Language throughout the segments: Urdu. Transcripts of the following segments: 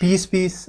20-20,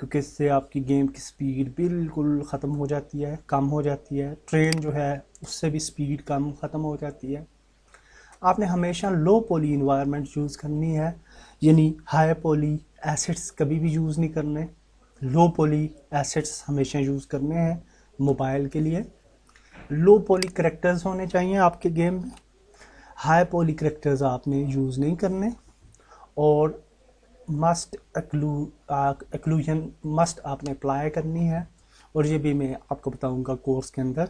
کیونکہ اس سے آپ کی گیم کی سپیڈ بالکل ختم ہو جاتی ہے، کم ہو جاتی ہے. ٹرین جو ہے اس سے بھی سپیڈ کم ختم ہو جاتی ہے. آپ نے ہمیشہ لو پولی انوائرمنٹ یوز کرنی ہے، یعنی ہائی پولی ایسٹس کبھی بھی یوز نہیں کرنے. لو پولی ایسٹس ہمیشہ یوز کرنے ہیں موبائل کے لیے. لو پولی کریکٹرز ہونے چاہیے آپ کے گیم میں، ہائی پولی کریکٹرز آپ نے یوز نہیں کرنے. اور مسٹ ایکلوژن مسٹ آپ نے اپلائی کرنی ہے. اور یہ بھی میں آپ کو بتاؤں گا کورس کے اندر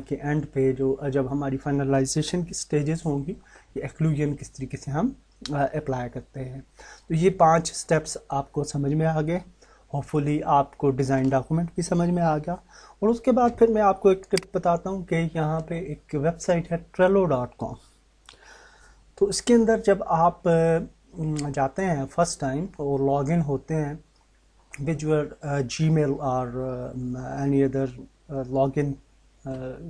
کہ اینڈ پہ جب ہماری فائنلائزیشن کی سٹیجز ہوں گی یہ ایکلوژن کس طریقے سے ہم اپلائی کرتے ہیں. تو یہ 5 سٹیپس آپ کو سمجھ میں آ گئے. ہوپ فلی آپ کو ڈیزائن ڈاکومنٹ بھی سمجھ میں آ گیا. اور اس کے بعد پھر میں آپ کو ایک ٹپ بتاتا ہوں کہ یہاں پہ ایک ویب سائٹ ہے trello.com. تو اس کے اندر جب آپ جاتے ہیں فرسٹ ٹائم اور لاگ ان ہوتے ہیں with your Gmail or any other login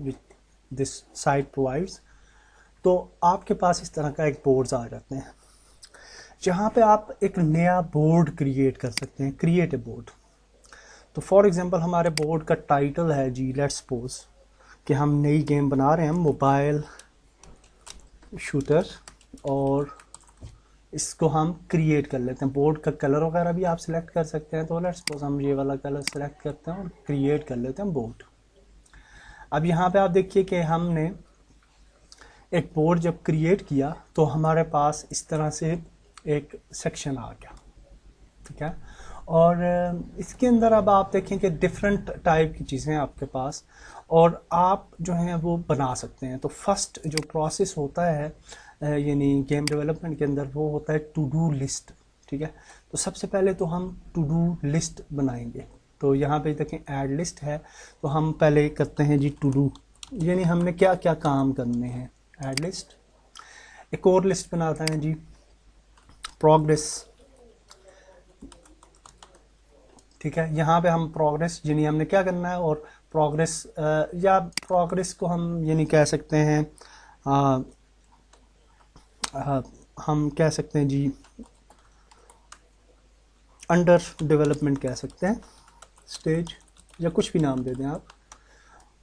which this site provides, تو آپ کے پاس اس طرح کا ایک بورڈز آ جاتے ہیں جہاں پہ آپ ایک نیا بورڈ کریٹ کر سکتے ہیں. Create a board. تو فار ایگزامپل ہمارے بورڈ کا ٹائٹل ہے جی لیٹس سپوز کہ ہم نئی گیم بنا رہے ہیں موبائل شوٹر، اور اس کو ہم کریٹ کر لیتے ہیں. بورڈ کا کلر وغیرہ بھی آپ سلیکٹ کر سکتے ہیں. تو لیٹس سپوز ہم یہ والا کلر سلیکٹ کرتے ہیں اور کریٹ کر لیتے ہیں بورڈ. اب یہاں پہ آپ دیکھیے کہ ہم نے ایک بورڈ جب کریٹ کیا تو ہمارے پاس اس طرح سے ایک سیکشن آ گیا. ٹھیک ہے. اور اس کے اندر اب آپ دیکھیں کہ ڈفرینٹ ٹائپ کی چیزیں آپ کے پاس، اور آپ جو ہیں وہ بنا سکتے ہیں. تو فرسٹ جو پروسیس ہوتا ہے یعنی گیم ڈیولپمنٹ کے اندر وہ ہوتا ہے ٹو ڈو لسٹ. ٹھیک ہے. تو سب سے پہلے تو ہم ٹو ڈو لسٹ بنائیں گے. تو یہاں پہ دیکھیں ایڈ لسٹ ہے، تو ہم پہلے کرتے ہیں جی ٹو ڈو، یعنی ہم نے کیا کیا کام کرنے ہیں. Add list. ایک اور لسٹ بناتا ہے جی پروگریس. ٹھیک ہے. یہاں پہ ہم پروگریس یعنی ہم نے کیا کرنا ہے، اور پروگریس یا پروگریس کو ہم یعنی کہہ سکتے ہیں ہم کہہ سکتے ہیں جی انڈر ڈیولپمنٹ کہہ سکتے ہیں، سٹیج یا کچھ بھی نام دے دیں آپ.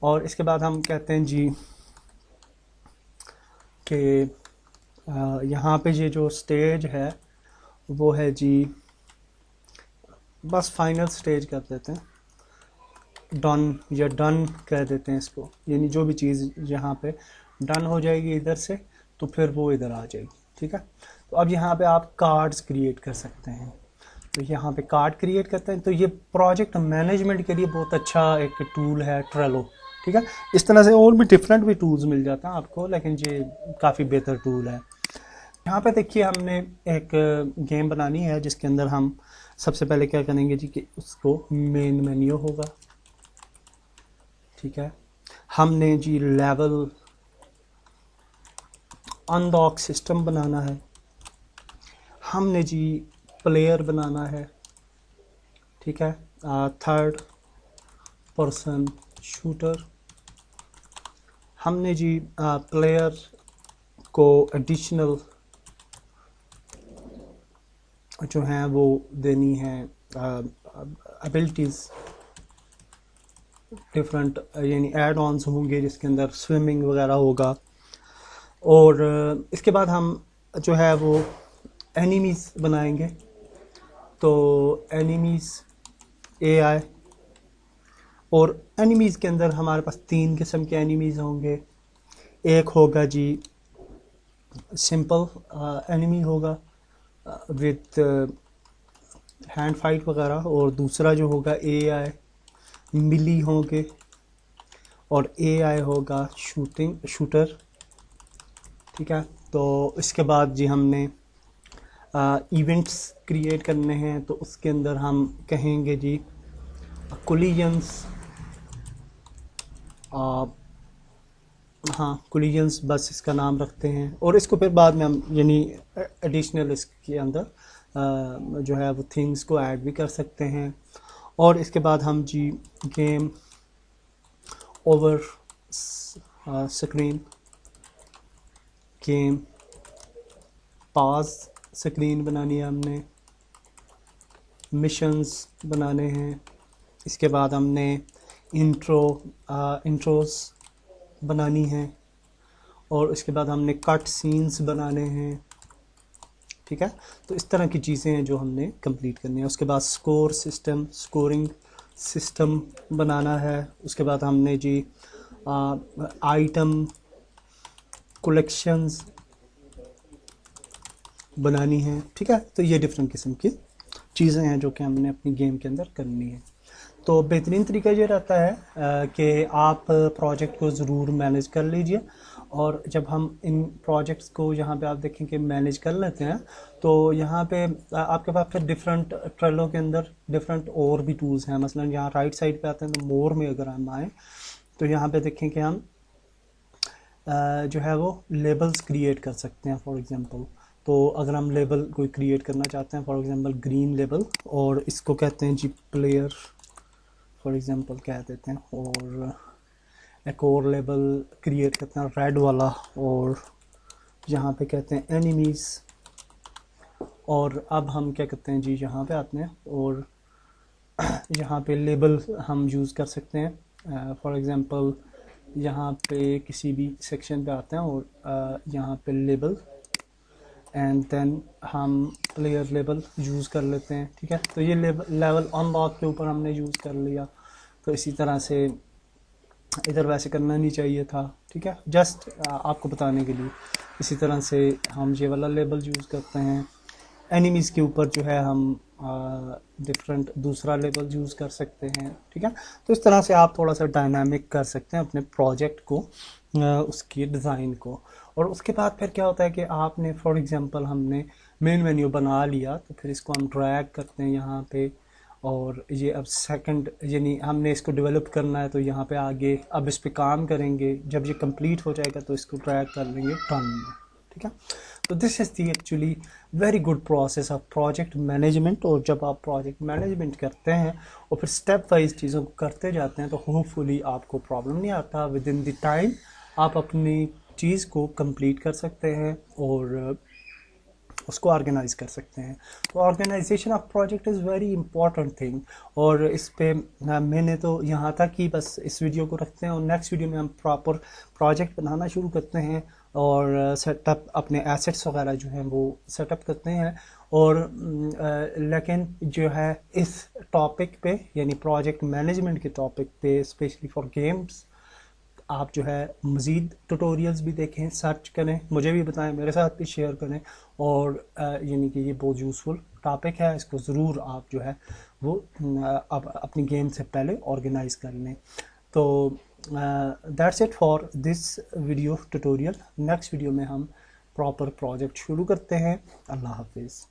اور اس کے بعد ہم کہتے ہیں جی کہ یہاں پہ یہ جو سٹیج ہے وہ ہے جی بس فائنل سٹیج کر دیتے ہیں، ڈن یا ڈن کہہ دیتے ہیں اس کو. یعنی جو بھی چیز یہاں پہ ڈن ہو جائے گی ادھر سے تو پھر وہ ادھر آ جائے گی. ٹھیک ہے. تو اب یہاں پہ آپ کارڈز کریٹ کر سکتے ہیں. تو یہاں پہ کارڈ کریٹ کرتے ہیں. تو یہ پروجیکٹ مینجمنٹ کے لیے بہت اچھا ایک ٹول ہے ٹریلو. ٹھیک ہے. اس طرح سے اور بھی ڈفرینٹ بھی ٹولز مل جاتا ہیں آپ کو، لیکن یہ کافی بہتر ٹول ہے. یہاں پہ دیکھیے ہم نے ایک گیم بنانی ہے جس کے اندر ہم سب سے پہلے کیا کریں گے جی کہ اس کو مین مینیو ہوگا. ٹھیک ہے. ہم نے جی لیول انلاک سسٹم بنانا ہے. ہم نے جی پلیئر بنانا ہے. ٹھیک ہے. Third person shooter. ہم نے جی پلیئر کو ایڈیشنل جو ہیں وہ دینی ہیں ابیلٹیز ڈفرینٹ، یعنی ایڈ آنس ہوں گے جس کے اندر سوئمنگ وغیرہ ہوگا. اور اس کے بعد ہم جو ہے وہ اینیمیز بنائیں گے. تو اینیمیز اے آئی، اور اینیمیز کے اندر ہمارے پاس 3 قسم کے اینیمیز ہوں گے. ایک ہوگا جی سمپل اینیمی ہوگا وتھ ہینڈ فائٹ وغیرہ، اور دوسرا جو ہوگا اے آئی ملی ہوں گے، اور اے آئی ہوگا شوٹر. ٹھیک ہے. تو اس کے بعد جی ہم نے ایونٹس کریٹ کرنے ہیں. تو اس کے اندر ہم کہیں گے جی کولیجنس، ہاں کولیجنس بس اس کا نام رکھتے ہیں. اور اس کو پھر بعد میں ہم یعنی ایڈیشنل اس کے اندر جو ہے وہ تھنگس کو ایڈ بھی کر سکتے ہیں. اور اس کے بعد ہم جی گیم اوور سکرین، گیم پاز سکرین بنانی ہے ہم نے. مشنز بنانے ہیں. اس کے بعد ہم نے انٹروز بنانی ہیں, اور اس کے بعد ہم نے کٹ سینز بنانے ہیں. ٹھیک ہے, تو اس طرح کی چیزیں ہیں جو ہم نے کمپلیٹ کرنی ہے. اس کے بعد اسکورنگ سسٹم بنانا ہے. اس کے بعد ہم نے جی آئٹم کلیکشنز بنانی ہیں. ٹھیک ہے, تو یہ ڈفرینٹ قسم کی چیزیں ہیں جو کہ ہم نے اپنی گیم کے اندر کرنی ہے. تو بہترین طریقہ یہ رہتا ہے کہ آپ پروجیکٹ کو ضرور مینیج کر لیجئے, اور جب ہم ان پروجیکٹس کو یہاں پہ آپ دیکھیں کہ مینیج کر لیتے ہیں تو یہاں پہ آپ کے پاس پھر ڈفرینٹ ٹریلو کے اندر ڈفرینٹ اور بھی ٹولز ہیں. مثلا یہاں رائٹ سائڈ پہ آتے ہیں تو مور میں اگر ہم آئیں تو یہاں پہ دیکھیں کہ ہم جو ہے وہ لیبلز کریٹ کر سکتے ہیں. فار ایگزامپل, تو اگر ہم لیبل کوئی کریٹ کرنا چاہتے ہیں, فار ایگزامپل گرین لیبل, اور اس کو کہتے ہیں جی پلیئر فار ایگزامپل کہہ دیتے ہیں, اور ایک اور لیبل کریٹ کرتے ہیں ریڈ والا, اور یہاں پہ کہتے ہیں اینیمیز. اور اب ہم کیا کرتے ہیں جی یہاں پہ آتے ہیں اور یہاں پہ لیبل ہم یوز کر سکتے ہیں. فار ایگزامپل یہاں پہ کسی بھی سیکشن پہ آتے ہیں اور یہاں پہ لیبل, اینڈ دین ہم پلیئر لیبل یوز کر لیتے ہیں. ٹھیک ہے, تو یہ لیول ان لاک کے اوپر ہم نے یوز کر لیا. تو اسی طرح سے ادھر ویسے کرنا نہیں چاہیے تھا. ٹھیک ہے, جسٹ آپ کو بتانے کے لیے. اسی طرح سے ہم یہ والا لیبل یوز کرتے ہیں. اینیمیز کے اوپر جو ہے ہم ڈفرینٹ دوسرا لیبل یوز کر سکتے ہیں. ٹھیک ہے, تو اس طرح سے آپ تھوڑا سا ڈائنامک کر سکتے ہیں اپنے پروجیکٹ کو, اس کی ڈیزائن کو. اور اس کے بعد پھر کیا ہوتا ہے کہ آپ نے فار ایگزامپل ہم نے مین مینیو بنا لیا, تو پھر اس کو ہم ڈریگ کرتے ہیں یہاں پہ, اور یہ اب سیکنڈ یعنی ہم نے اس کو ڈیولپ کرنا ہے تو یہاں پہ آگے اب اس پہ کام کریں گے. جب یہ کمپلیٹ ہو جائے گا تو اس کو ڈریگ کر لیں گے ڈن میں. ٹھیک ہے, تو this is the actually very good process of project management. اور جب آپ پروجیکٹ مینجمنٹ کرتے ہیں اور پھر اسٹیپ وائز چیزوں کو کرتے جاتے ہیں تو ہوپ فلی آپ کو پرابلم نہیں آتا. ود ان دی ٹائم آپ اپنی چیز کو کمپلیٹ کر سکتے ہیں اور اس کو آرگنائز کر سکتے ہیں. تو organization of project is very important thing. اور اس پہ میں نے تو یہاں تک ہی بس اس ویڈیو کو رکھتے ہیں, اور نیکسٹ ویڈیو میں ہم پراپر پروجیکٹ بنانا شروع کرتے ہیں اور سیٹ اپ اپنے ایسٹس وغیرہ جو ہیں وہ سیٹ اپ کرتے ہیں. اور لیکن جو ہے اس ٹاپک پہ یعنی پروجیکٹ مینجمنٹ کے ٹاپک پہ اسپیشلی فار گیمز آپ جو ہے مزید ٹوٹوریلز بھی دیکھیں, سرچ کریں, مجھے بھی بتائیں, میرے ساتھ بھی شیئر کریں. اور یعنی کہ یہ بہت یوزفل ٹاپک ہے, اس کو ضرور آپ جو ہے وہ اپنی گیم سے پہلے آرگنائز کر لیں. تو that's it for this video tutorial. Next video میں ہم پراپر پروجیکٹ شروع کرتے ہیں. اللہ حافظ.